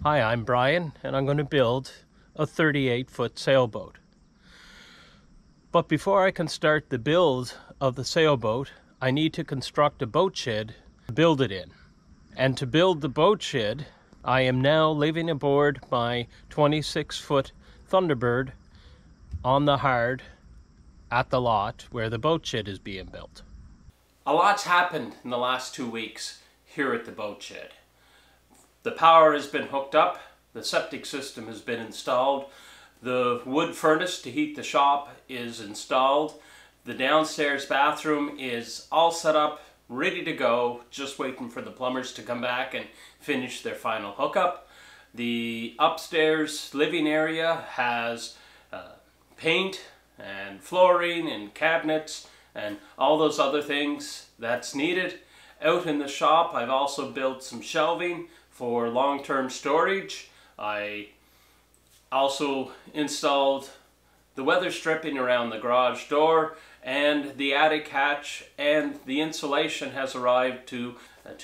Hi, I'm Brian, and I'm going to build a 38-foot sailboat. But before I can start the build of the sailboat, I need to construct a boat shed to build it in. And to build the boat shed, I am now living aboard my 26-foot Thunderbird on the hard at the lot where the boat shed is being built. A lot's happened in the last 2 weeks here at the boat shed. The power has been hooked up, the septic system has been installed, the wood furnace to heat the shop is installed, the downstairs bathroom is all set up, ready to go, just waiting for the plumbers to come back and finish their final hookup. The upstairs living area has paint and flooring and cabinets and all those other things that's needed. Out in the shop I've also built some shelving for long-term storage. I also installed the weather stripping around the garage door and the attic hatch, and the insulation has arrived to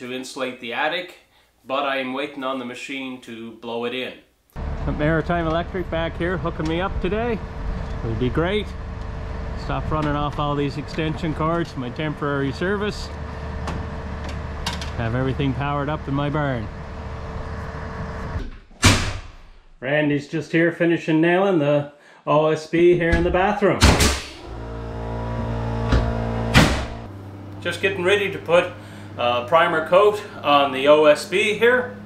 insulate the attic, but I'm waiting on the machine to blow it in. Maritime Electric back here hooking me up today. It'll be great. Stop running off all these extension cords for my temporary service. Have everything powered up in my barn. Randy's just here finishing nailing the OSB here in the bathroom. Just getting ready to put a primer coat on the OSB here.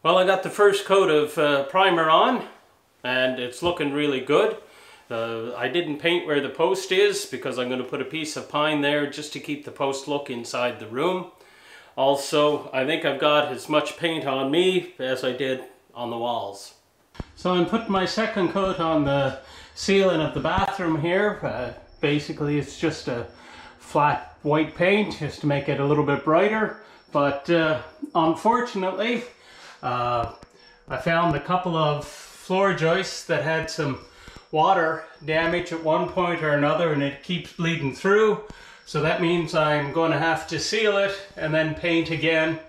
Well, I got the first coat of primer on and it's looking really good. I didn't paint where the post is because I'm going to put a piece of pine there just to keep the post look inside the room. Also, I think I've got as much paint on me as I did on the walls. So I'm putting my second coat on the ceiling of the bathroom here. Basically it's just a flat white paint just to make it a little bit brighter, but unfortunately I found a couple of floor joists that had some water damage at one point or another, and it keeps bleeding through. So that means I'm going to have to seal it and then paint again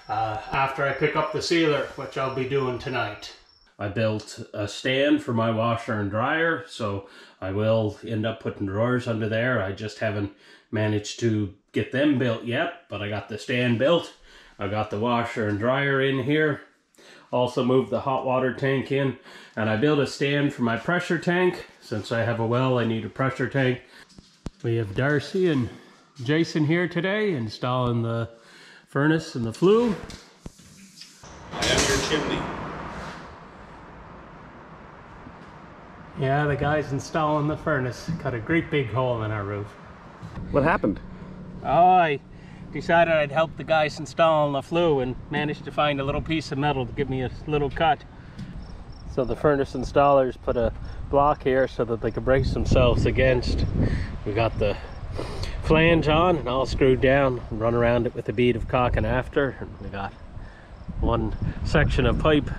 after I pick up the sealer, which I'll be doing tonight. I built a stand for my washer and dryer, so I will end up putting drawers under there. I just haven't managed to get them built yet, but I got the stand built. I got the washer and dryer in here. Also moved the hot water tank in, and I built a stand for my pressure tank. Since I have a well, I need a pressure tank. We have Darcy and Jason here today installing the furnace and the flue. I am your chimney. Yeah, the guy's installing the furnace. Cut a great big hole in our roof. What happened? Oh, I decided I'd help the guys installing the flue and managed to find a little piece of metal to give me a little cut. So the furnace installers put a block here so that they could brace themselves against. We got the flange on and all screwed down and run around it with a bead of caulking after. And we got one section of pipe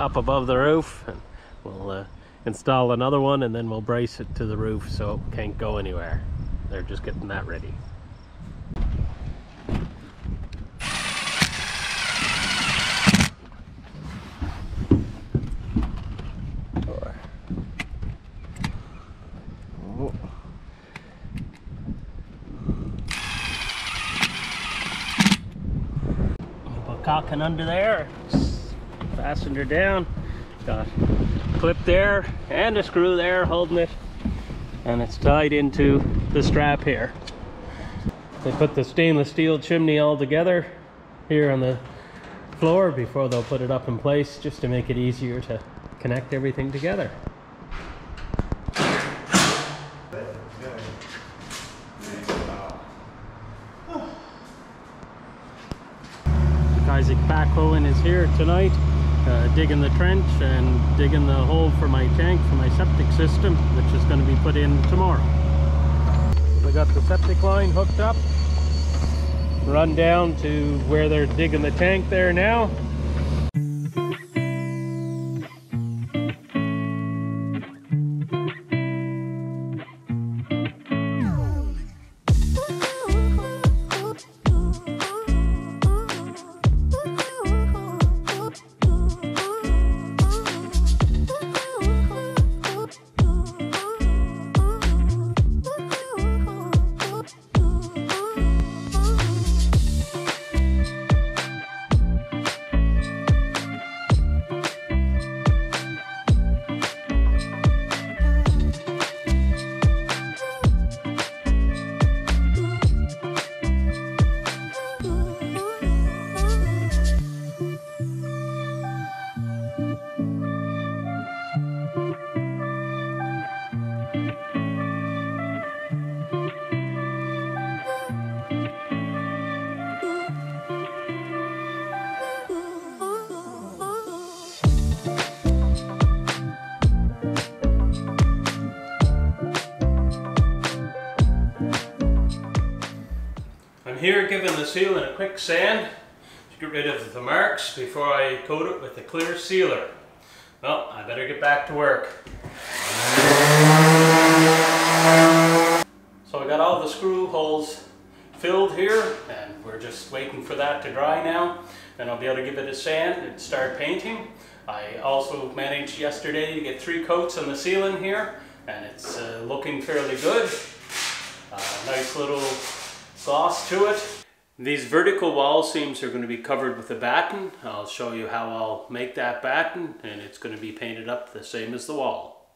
up above the roof, and we'll install another one and then we'll brace it to the roof so it can't go anywhere. They're just getting that ready. Caulking under there, fastened her down, got a clip there and a screw there holding it, and it's tied into the strap here. They put the stainless steel chimney all together here on the floor before they'll put it up in place, just to make it easier to connect everything together. Isaac backhoeing is here tonight, digging the trench and digging the hole for my tank for my septic system, which is going to be put in tomorrow. We got the septic line hooked up, run down to where they're digging the tank there now. Here giving the ceiling a quick sand to get rid of the marks before I coat it with a clear sealer. Well, I better get back to work. So I got all the screw holes filled here, and we're just waiting for that to dry now, and I'll be able to give it a sand and start painting. I also managed yesterday to get 3 coats on the ceiling here, and it's looking fairly good. Nice little gloss to it. These vertical wall seams are going to be covered with a batten. I'll show you how I'll make that batten, and it's going to be painted up the same as the wall.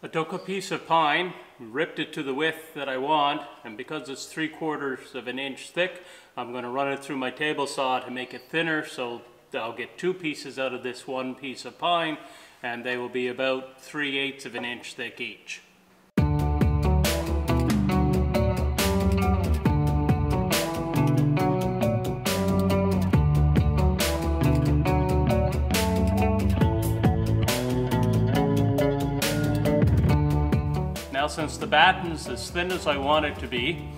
I took a piece of pine, ripped it to the width that I want, and because it's 3/4 of an inch thick, I'm going to run it through my table saw to make it thinner, so I'll get 2 pieces out of this 1 piece of pine, and they will be about 3/8 of an inch thick each. Now, since the batten's as thin as I want it to be,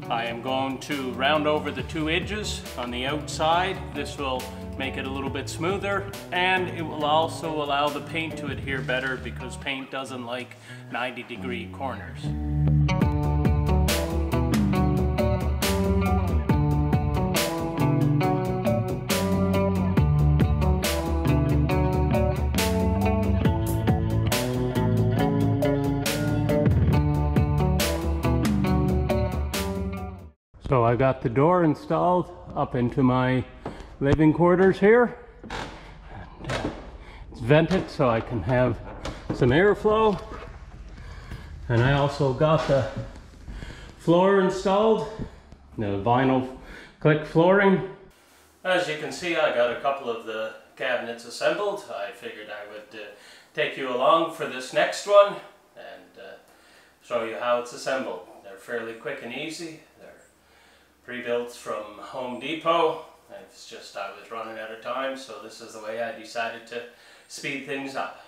I am going to round over the 2 edges on the outside. This will make it a little bit smoother, and it will also allow the paint to adhere better because paint doesn't like 90-degree corners. So I got the door installed up into my living quarters here. And, it's vented so I can have some airflow. And I also got the floor installed, the vinyl click flooring. As you can see, I got a couple of the cabinets assembled. I figured I would take you along for this next one and show you how it's assembled. They're fairly quick and easy. Pre-built from Home Depot. It's just I was running out of time, so this is the way I decided to speed things up.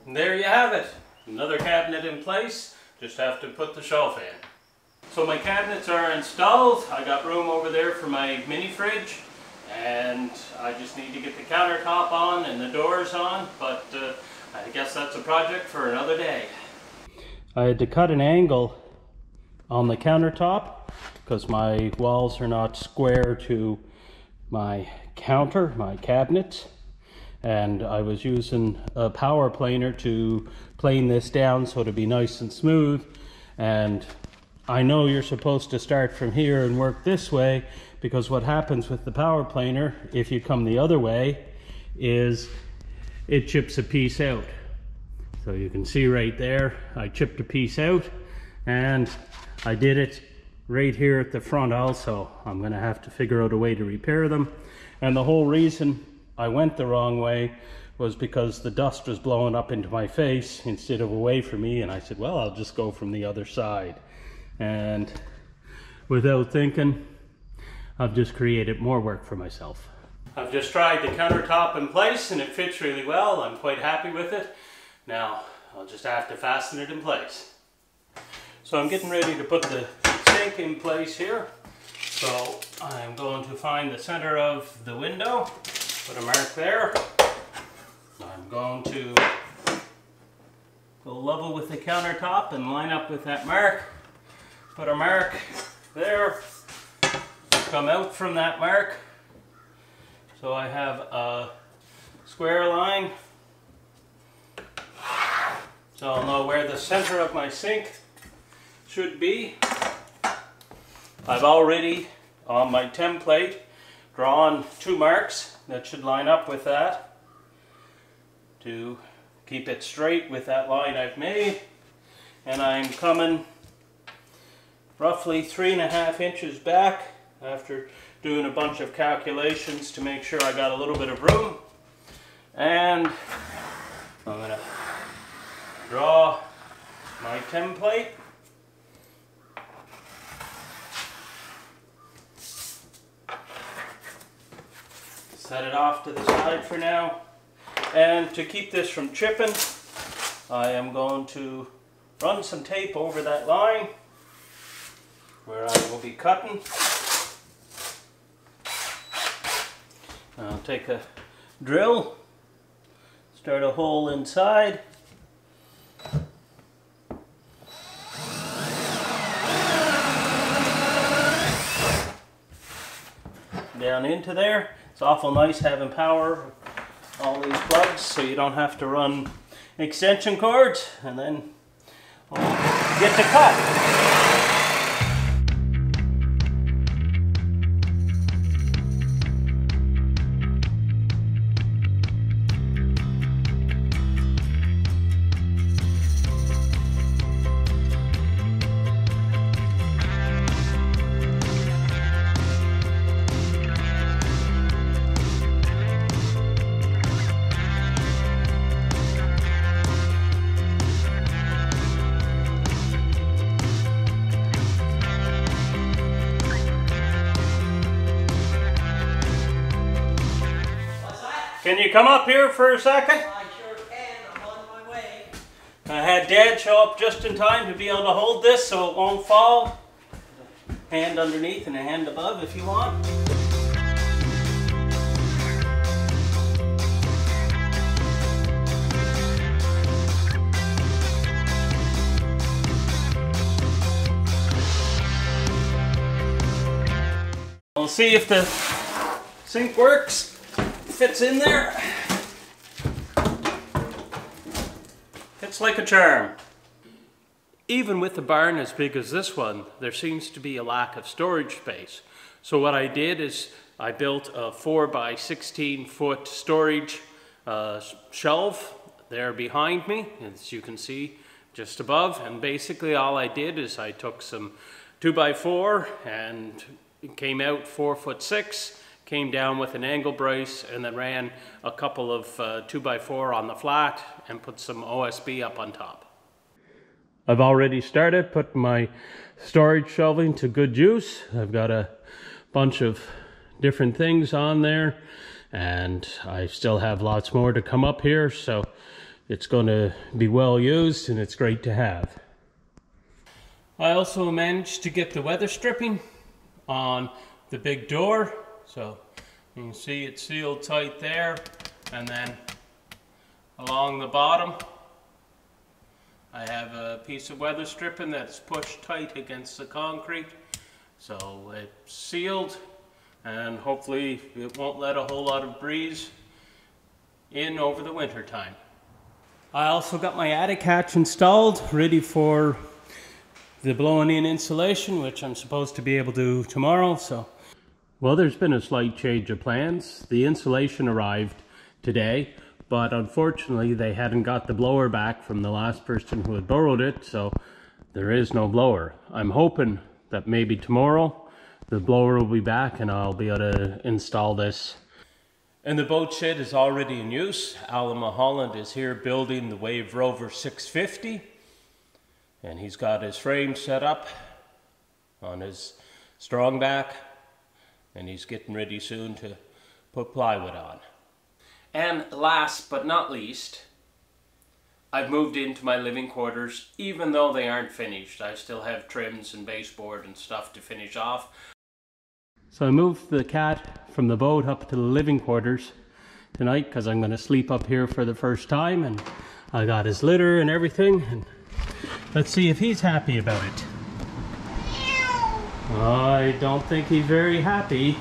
And there you have it. Another cabinet in place. Just have to put the shelf in. So my cabinets are installed. I got room over there for my mini fridge. And I just need to get the countertop on and the doors on, but I guess that's a project for another day. I had to cut an angle on the countertop because my walls are not square to my counter, my cabinet, and I was using a power planer to plane this down so it'd be nice and smooth. And I know you're supposed to start from here and work this way, because what happens with the power planer, if you come the other way, is it chips a piece out. So you can see right there, I chipped a piece out, and I did it right here at the front also. I'm gonna have to figure out a way to repair them. And the whole reason I went the wrong way was because the dust was blowing up into my face instead of away from me, and I said, well, I'll just go from the other side. And without thinking, I've just created more work for myself. I've just tried the countertop in place and it fits really well. I'm quite happy with it. Now, I'll just have to fasten it in place. So I'm getting ready to put the sink in place here. So I'm going to find the center of the window, put a mark there. I'm going to go level with the countertop and line up with that mark. Put a mark there, come out from that mark. So I have a square line. So I'll know where the center of my sink should be. I've already, on my template, drawn 2 marks that should line up with that to keep it straight with that line I've made. And I'm coming roughly 3.5 inches back after doing a bunch of calculations to make sure I got a little bit of room. And I'm going to draw my template. Set it off to the side for now. And to keep this from chipping, I am going to run some tape over that line where I will be cutting. I'll take a drill, start a hole inside. Down into there. It's awful nice having power, all these plugs, so you don't have to run extension cords, and then get to cut. Can you come up here for a second? I sure can. I'm on my way. I had Dad show up just in time to be able to hold this so it won't fall. Hand underneath and a hand above if you want. We'll see if the sink works. Fits in there. Fits like a charm. Even with the barn as big as this one, there seems to be a lack of storage space. So what I did is I built a 4 by 16 foot storage shelf there behind me, as you can see just above. And basically all I did is I took some 2x4 and it came out 4'6", came down with an angle brace, and then ran a couple of 2x4 on the flat and put some OSB up on top. I've already started putting my storage shelving to good use. I've got a bunch of different things on there, and I still have lots more to come up here, so it's going to be well used and it's great to have. I also managed to get the weather stripping on the big door. So you can see it's sealed tight there, and then along the bottom I have a piece of weather stripping that's pushed tight against the concrete. So it's sealed, and hopefully it won't let a whole lot of breeze in over the winter time. I also got my attic hatch installed, ready for the blowing in insulation, which I'm supposed to be able to do tomorrow. So, well, there's been a slight change of plans. The insulation arrived today, but unfortunately they hadn't got the blower back from the last person who had borrowed it, so there is no blower. I'm hoping that maybe tomorrow the blower will be back and I'll be able to install this. And the boat shed is already in use. Alan Mulholland is here building the Wave Rover 650. And he's got his frame set up on his strong back. And he's getting ready soon to put plywood on. And last but not least, I've moved into my living quarters, even though they aren't finished. I still have trims and baseboard and stuff to finish off. So I moved the cat from the boat up to the living quarters tonight because I'm going to sleep up here for the first time, and I got his litter and everything, and let's see if he's happy about it. I don't think he's very happy.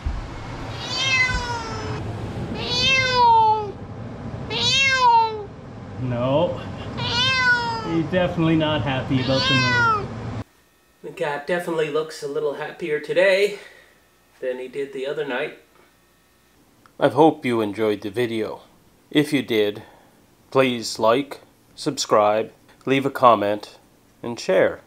No, he's definitely not happy about the move. The cat definitely looks a little happier today than he did the other night. I hope you enjoyed the video. If you did, please like, subscribe, leave a comment, and share.